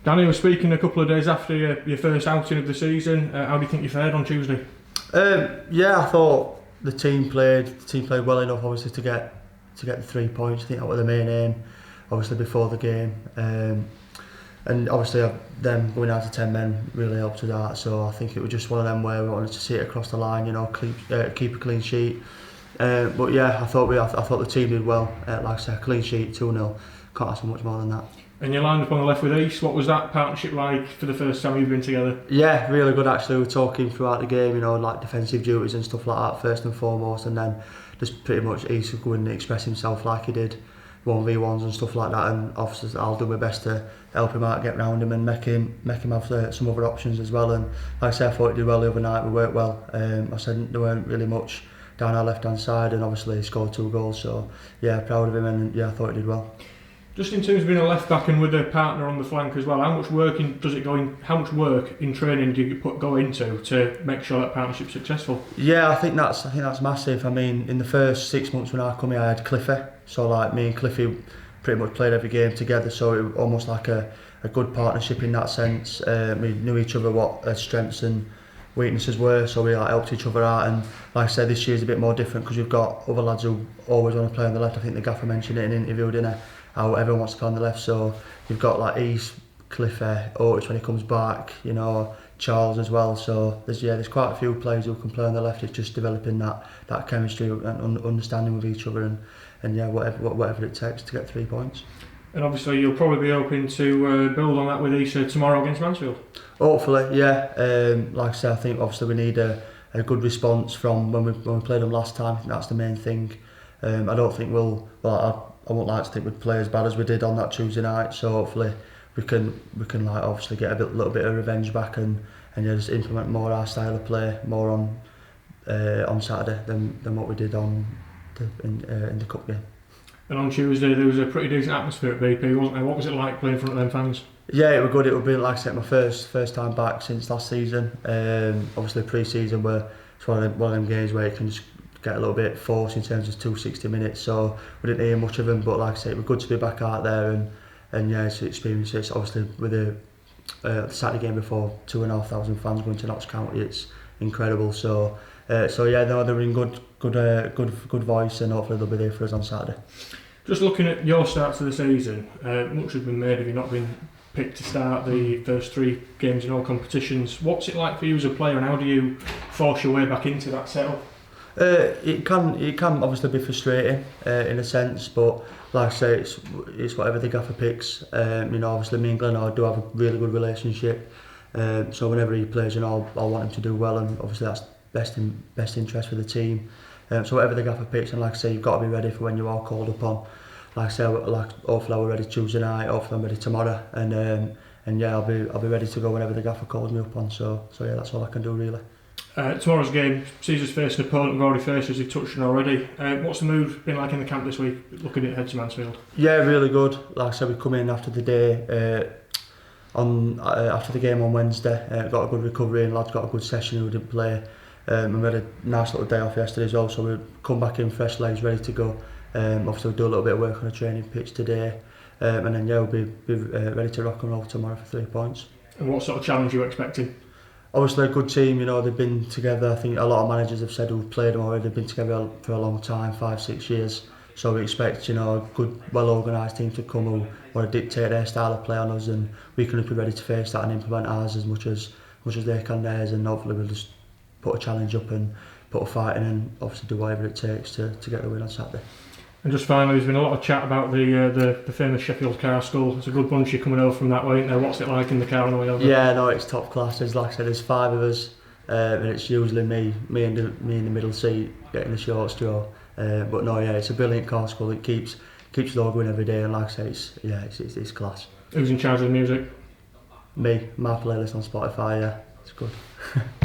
Danny was speaking a couple of days after your first outing of the season. How do you think you fared on Tuesday? Yeah, I thought the team played well enough, obviously, to get the 3 points. I think that was the main aim, obviously, before the game. And obviously them going out to 10 men really helped with that. So I think it was just one of them where we wanted to see it across the line, keep a clean sheet. But yeah, I thought the team did well. Like I said, clean sheet, 2-0. Can't ask for much more than that. And you lined up on the left with Ace. What was that partnership like for the first time you've been together? Yeah, really good actually. We were talking throughout the game, like defensive duties and stuff like that first and foremost, and then just pretty much Ace would go in and express himself like he did 1v1s and stuff like that, and obviously I'll do my best to help him out, get round him and make him have some other options as well. And like I said, I thought he did well the other night. We worked well. I said there weren't really much down our left hand side, and obviously he scored 2 goals, so yeah, proud of him, and yeah, I thought he did well. Just in terms of being a left back and with a partner on the flank as well, how much work in training do you go into to make sure that partnership's successful? Yeah, I think that's massive. I mean, in the first 6 months when I come here, I had Cliffy, so like me and Cliffy pretty much played every game together, so it was almost like a good partnership in that sense. We knew each other, what our strengths and weaknesses were, so we helped each other out. And like I said, this year's a bit more different because we've got other lads who always want to play on the left. I think the gaffer mentioned it in an interview, didn't he? How everyone wants to play on the left, so you've got like East, Cliffy, Otis when he comes back, Charles as well. So there's quite a few players who can play on the left. It's just developing that chemistry and understanding with each other, and yeah, whatever it takes to get 3 points. And obviously you'll probably be hoping to build on that with East tomorrow against Mansfield. Hopefully, yeah. Like I said, I think obviously we need a good response from when we played them last time. I think that's the main thing. I don't think I won't like to think we'd play as bad as we did on that Tuesday night, so hopefully we can like obviously get a little bit of revenge back and just implement more our style of play more on Saturday than what we did in the cup game. And on Tuesday there was a pretty decent atmosphere at BP, wasn't there? What was it like playing in front of them fans? Yeah, it was good. It would be, like I said, my first time back since last season. Obviously pre-season where it's one of them games where you can just get a little bit forced in terms of 260 minutes, so we didn't hear much of them, but like I say, it was good to be back out there and yeah, it's an experience. It's obviously with the Saturday game before 2,500 fans going to Notts County, it's incredible. So yeah, they're in good voice, and hopefully they'll be there for us on Saturday. Just looking at your start to the season, much has been made of you not being picked to start the first 3 games in all competitions. What's it like for you as a player, and how do you force your way back into that setup? It can obviously be frustrating in a sense, but like I say, it's whatever the gaffer picks. Obviously me and Glenn do have a really good relationship, so whenever he plays, I want him to do well, and obviously that's best interest for the team. So whatever the gaffer picks, and like I say, you've got to be ready for when you are called upon. Like I say, hopefully I'll be ready Tuesday night, hopefully I'm ready tomorrow, and yeah, I'll be ready to go whenever the gaffer calls me upon. So yeah, that's all I can do really. Tomorrow's game, Caesar's facing an opponent we've already faced, as you've touched on already. What's the mood been like in the camp this week, looking ahead to Mansfield? Yeah, really good. Like I said, we come in after the day, after the game on Wednesday, got a good recovery, and lads got a good session who didn't play. And we had a nice little day off yesterday as well, so we'll come back in fresh legs, ready to go. Obviously we'll do a little bit of work on the training pitch today, and then yeah, we'll be ready to rock and roll tomorrow for 3 points. And what sort of challenge are you expecting? Obviously a good team, they've been together. I think a lot of managers have said who've played them already, they've been together for a long time, 5-6 years. So we expect, a good, well-organised team to come who want to dictate their style of play on us, and we can be ready to face that and implement ours as much as they can theirs, and hopefully we'll just put a challenge up and put a fight in, and obviously do whatever it takes to get the win on Saturday. And just finally, there's been a lot of chat about the famous Sheffield car school. It's a good bunch you're coming over from that way, isn't there? What's it like in the car on the way over? Yeah, no, it's top class. Like I said, there's 5 of us, and it's usually me in the middle seat getting the short straw. But no, yeah, it's a brilliant car school. It keeps the dog going every day, and like I say, it's class. Who's in charge of the music? Me, my playlist on Spotify. Yeah, it's good.